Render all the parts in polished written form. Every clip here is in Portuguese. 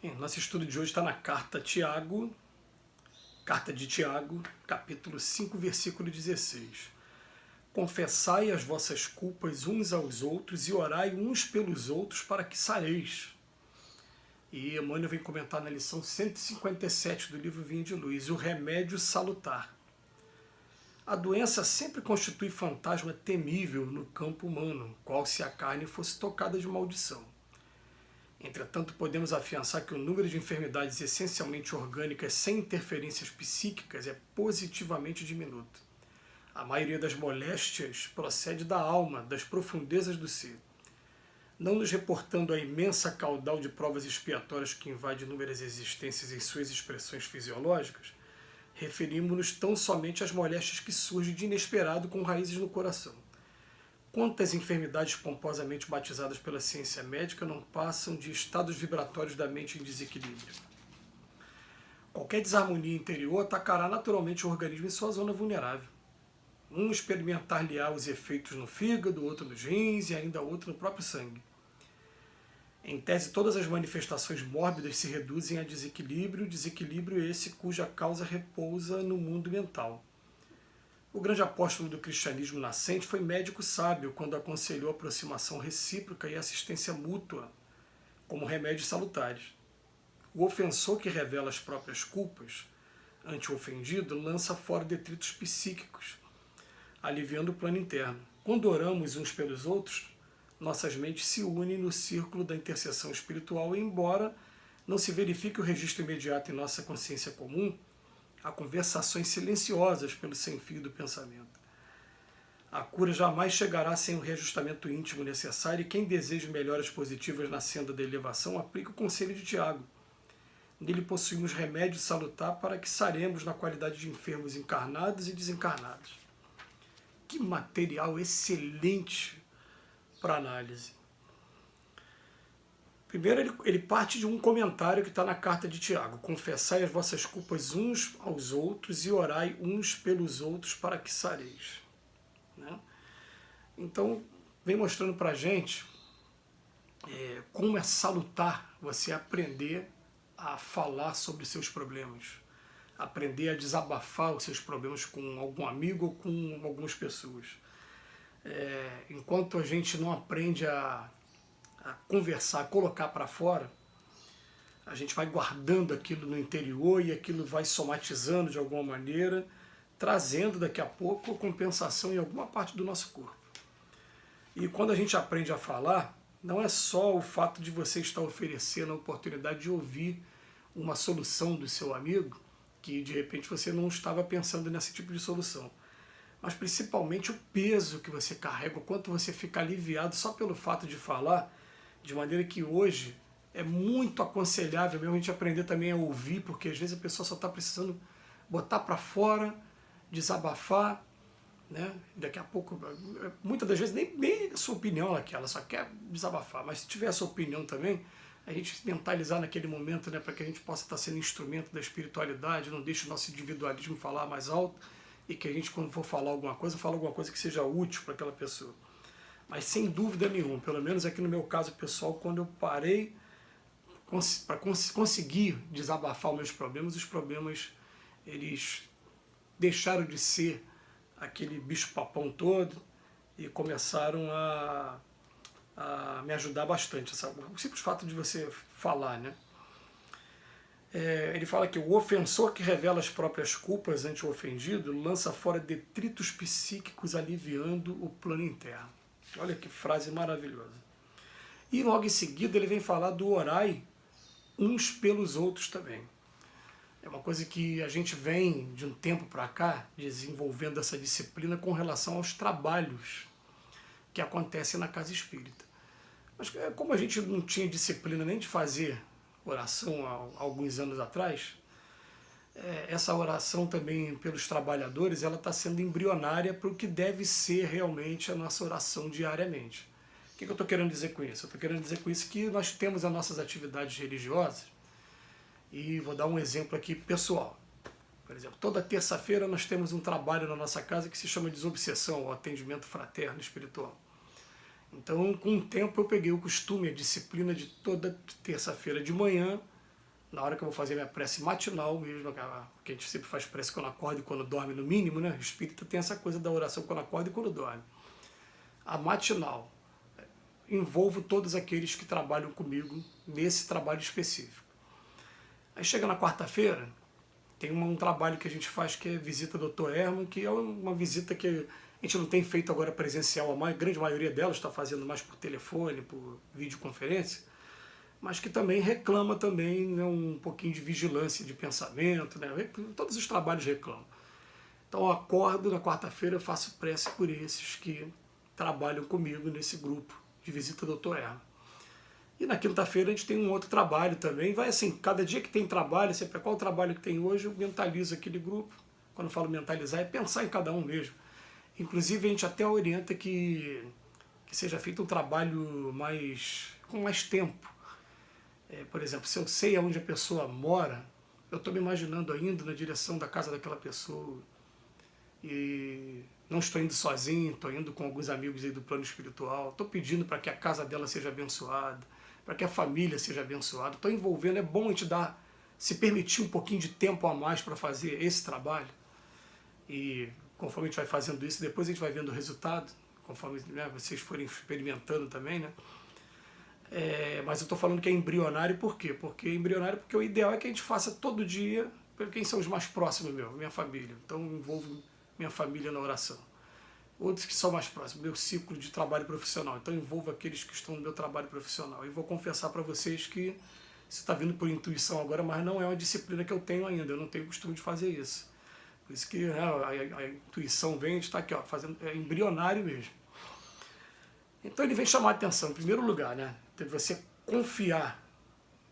Bem, nosso estudo de hoje está na carta de Tiago, capítulo 5, versículo 16. Confessai as vossas culpas uns aos outros e orai uns pelos outros para que sareis. E Emmanuel vem comentar na lição 157 do livro Vinho de Luz, o remédio salutar. A doença sempre constitui fantasma temível no campo humano, qual se a carne fosse tocada de maldição. Entretanto, podemos afiançar que o número de enfermidades essencialmente orgânicas sem interferências psíquicas é positivamente diminuto. A maioria das moléstias procede da alma, das profundezas do ser. Não nos reportando a imensa caudal de provas expiatórias que invade inúmeras existências em suas expressões fisiológicas, referimos-nos tão somente às moléstias que surgem de inesperado com raízes no coração. Quantas enfermidades pomposamente batizadas pela ciência médica não passam de estados vibratórios da mente em desequilíbrio? Qualquer desarmonia interior atacará naturalmente o organismo em sua zona vulnerável. Um experimentar-lhe-á os efeitos no fígado, outro nos rins e ainda outro no próprio sangue. Em tese, todas as manifestações mórbidas se reduzem a desequilíbrio esse cuja causa repousa no mundo mental. O grande apóstolo do cristianismo nascente foi médico sábio quando aconselhou a aproximação recíproca e assistência mútua como remédios salutares. O ofensor que revela as próprias culpas ante o ofendido lança fora detritos psíquicos, aliviando o plano interno. Quando oramos uns pelos outros, nossas mentes se unem no círculo da intercessão espiritual e, embora não se verifique o registro imediato em nossa consciência comum, há conversações silenciosas pelo sem-fio do pensamento. A cura jamais chegará sem o reajustamento íntimo necessário e quem deseja melhoras positivas na senda da elevação aplica o conselho de Tiago. Nele possuímos remédio salutar para que saremos na qualidade de enfermos encarnados e desencarnados. Que material excelente para análise. Primeiro ele parte de um comentário que está na carta de Tiago. Confessai as vossas culpas uns aos outros e orai uns pelos outros para que sareis. Né? Então, vem mostrando para a gente como é salutar você aprender a falar sobre seus problemas, aprender a desabafar os seus problemas com algum amigo ou com algumas pessoas. Enquanto a gente não aprende a conversar, a colocar para fora, a gente vai guardando aquilo no interior e aquilo vai somatizando de alguma maneira, trazendo daqui a pouco a compensação em alguma parte do nosso corpo. E quando a gente aprende a falar, não é só o fato de você estar oferecendo a oportunidade de ouvir uma solução do seu amigo, que de repente você não estava pensando nesse tipo de solução, mas principalmente o peso que você carrega, o quanto você fica aliviado só pelo fato de falar, de maneira que hoje é muito aconselhável mesmo a gente aprender também a ouvir, porque às vezes a pessoa só está precisando botar para fora, desabafar, né? Daqui a pouco, muitas das vezes nem a sua opinião ela só quer desabafar, mas se tiver a sua opinião também, a gente mentalizar naquele momento, né, para que a gente possa estar sendo instrumento da espiritualidade, não deixe o nosso individualismo falar mais alto, e que a gente, quando for falar alguma coisa, fale alguma coisa que seja útil para aquela pessoa. Mas sem dúvida nenhuma, pelo menos aqui no meu caso pessoal, quando eu parei para conseguir desabafar os meus problemas, os problemas eles deixaram de ser aquele bicho-papão todo e começaram a me ajudar bastante. O simples fato de você falar, né? Ele fala que o ofensor que revela as próprias culpas ante o ofendido lança fora detritos psíquicos aliviando o plano interno. Olha que frase maravilhosa. E logo em seguida ele vem falar do orai uns pelos outros também. É uma coisa que a gente vem de um tempo para cá desenvolvendo essa disciplina com relação aos trabalhos que acontecem na casa espírita. Mas como a gente não tinha disciplina nem de fazer oração há alguns anos atrás, essa oração também pelos trabalhadores, ela está sendo embrionária para o que deve ser realmente a nossa oração diariamente. O que eu estou querendo dizer com isso? Eu estou querendo dizer com isso que nós temos as nossas atividades religiosas, e vou dar um exemplo aqui pessoal. Por exemplo, toda terça-feira nós temos um trabalho na nossa casa que se chama desobsessão, ou atendimento fraterno espiritual. Então, com o tempo, eu peguei o costume, a disciplina de toda terça-feira de manhã na hora que eu vou fazer minha prece matinal mesmo, que a gente sempre faz prece quando acorda e quando dorme, no mínimo, né? O espírita tem essa coisa da oração quando acorda e quando dorme. A matinal, envolvo todos aqueles que trabalham comigo nesse trabalho específico. Aí chega na quarta-feira, tem um trabalho que a gente faz que é visita ao Dr. Herman, que é uma visita que a gente não tem feito agora presencial, a grande maioria delas está fazendo mais por telefone, por videoconferência, mas que também reclama também, né, um pouquinho de vigilância de pensamento, né, todos os trabalhos reclamam. Então eu acordo na quarta-feira, eu faço prece por esses que trabalham comigo nesse grupo de visita ao Dr. Herman. E na quinta-feira a gente tem um outro trabalho também, vai assim, cada dia que tem trabalho, sempre qual o trabalho que tem hoje, eu mentalizo aquele grupo. Quando eu falo mentalizar, é pensar em cada um mesmo. Inclusive a gente até orienta que seja feito um trabalho com mais tempo. Por exemplo, se eu sei aonde a pessoa mora, eu estou me imaginando indo na direção da casa daquela pessoa. E não estou indo sozinho, estou indo com alguns amigos aí do plano espiritual. Estou pedindo para que a casa dela seja abençoada, para que a família seja abençoada. Estou envolvendo, é bom a gente se permitir um pouquinho de tempo a mais para fazer esse trabalho. E conforme a gente vai fazendo isso, depois a gente vai vendo o resultado, conforme, né, vocês forem experimentando também, né? Mas eu estou falando que é embrionário por quê? Porque é embrionário porque o ideal é que a gente faça todo dia, quem são os mais próximos minha família. Então eu envolvo minha família na oração. Outros que são mais próximos, meu ciclo de trabalho profissional. Então eu envolvo aqueles que estão no meu trabalho profissional. E vou confessar para vocês que isso está vindo por intuição agora, mas não é uma disciplina que eu tenho ainda, eu não tenho costume de fazer isso. Por isso que a intuição vem, a gente está aqui, ó, fazendo, é embrionário mesmo. Então ele vem chamar a atenção, em primeiro lugar, né? Você confiar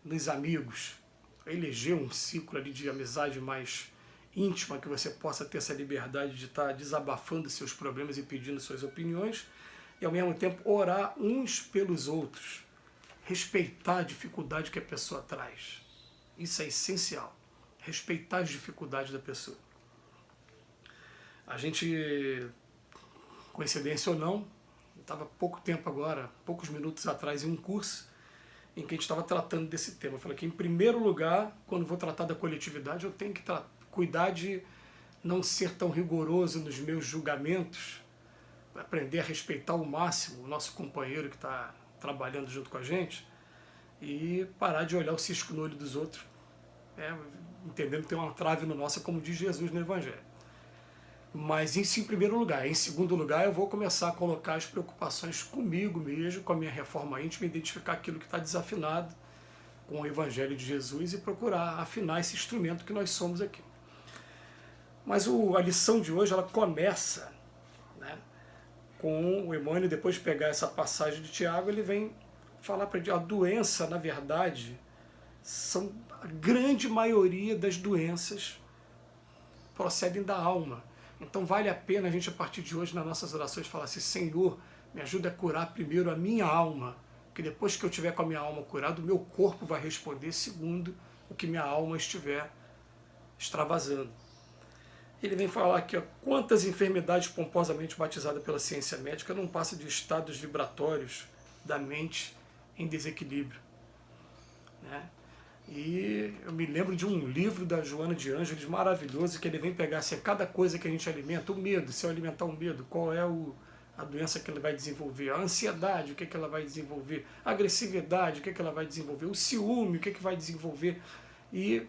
nos amigos, eleger um ciclo ali de amizade mais íntima, que você possa ter essa liberdade de estar desabafando seus problemas e pedindo suas opiniões, e ao mesmo tempo orar uns pelos outros, respeitar a dificuldade que a pessoa traz. Isso é essencial, respeitar as dificuldades da pessoa. A gente, coincidência ou não, estava pouco tempo agora, poucos minutos atrás, em um curso em que a gente estava tratando desse tema. Eu falei que, em primeiro lugar, quando vou tratar da coletividade, eu tenho que cuidar de não ser tão rigoroso nos meus julgamentos, aprender a respeitar ao máximo o nosso companheiro que está trabalhando junto com a gente e parar de olhar o cisco no olho dos outros, entendendo que tem uma trave no nosso, como diz Jesus no Evangelho. Mas isso em primeiro lugar. Em segundo lugar, eu vou começar a colocar as preocupações comigo mesmo, com a minha reforma íntima, identificar aquilo que está desafinado com o Evangelho de Jesus e procurar afinar esse instrumento que nós somos aqui. Mas a lição de hoje, ela começa, né, com o Emmanuel, depois de pegar essa passagem de Tiago, ele vem falar para a doença, na verdade, a grande maioria das doenças procedem da alma. Então vale a pena a gente, a partir de hoje, nas nossas orações, falar assim: Senhor, me ajuda a curar primeiro a minha alma, que depois que eu tiver com a minha alma curada, o meu corpo vai responder segundo o que minha alma estiver extravasando. Ele vem falar aqui, ó, quantas enfermidades pomposamente batizadas pela ciência médica não passam de estados vibratórios da mente em desequilíbrio, né? E eu me lembro de um livro da Joana de Ângeles maravilhoso, que ele vem pegar assim, cada coisa que a gente alimenta, o medo, se eu alimentar o medo, qual é a doença que ela vai desenvolver, a ansiedade, o que, que ela vai desenvolver, a agressividade, o que, que ela vai desenvolver, o ciúme, o que, que vai desenvolver. E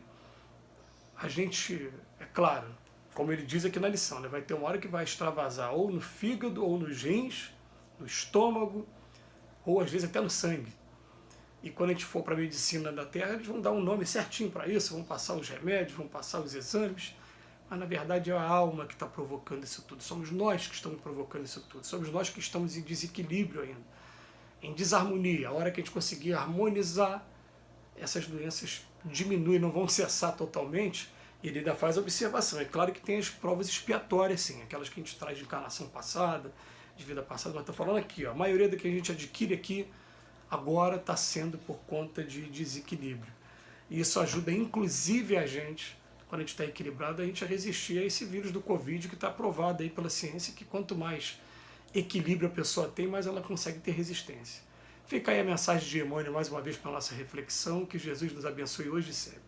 a gente, é claro, como ele diz aqui na lição, né, vai ter uma hora que vai extravasar ou no fígado, ou nos rins, no estômago, ou às vezes até no sangue. E quando a gente for para a medicina da Terra, eles vão dar um nome certinho para isso, vão passar os remédios, vão passar os exames, mas na verdade é a alma que está provocando isso tudo. Somos nós que estamos provocando isso tudo. Somos nós que estamos em desequilíbrio ainda, em desarmonia. A hora que a gente conseguir harmonizar, essas doenças diminuem, não vão cessar totalmente. E ele ainda faz a observação. É claro que tem as provas expiatórias, sim, aquelas que a gente traz de encarnação passada, de vida passada, mas estou falando aqui, ó, a maioria do que a gente adquire aqui agora está sendo por conta de desequilíbrio. E isso ajuda inclusive a gente, quando a gente está equilibrado, a gente a resistir a esse vírus do Covid, que está provado aí pela ciência que quanto mais equilíbrio a pessoa tem, mais ela consegue ter resistência. Fica aí a mensagem de Emmanuel mais uma vez para a nossa reflexão. Que Jesus nos abençoe hoje e sempre.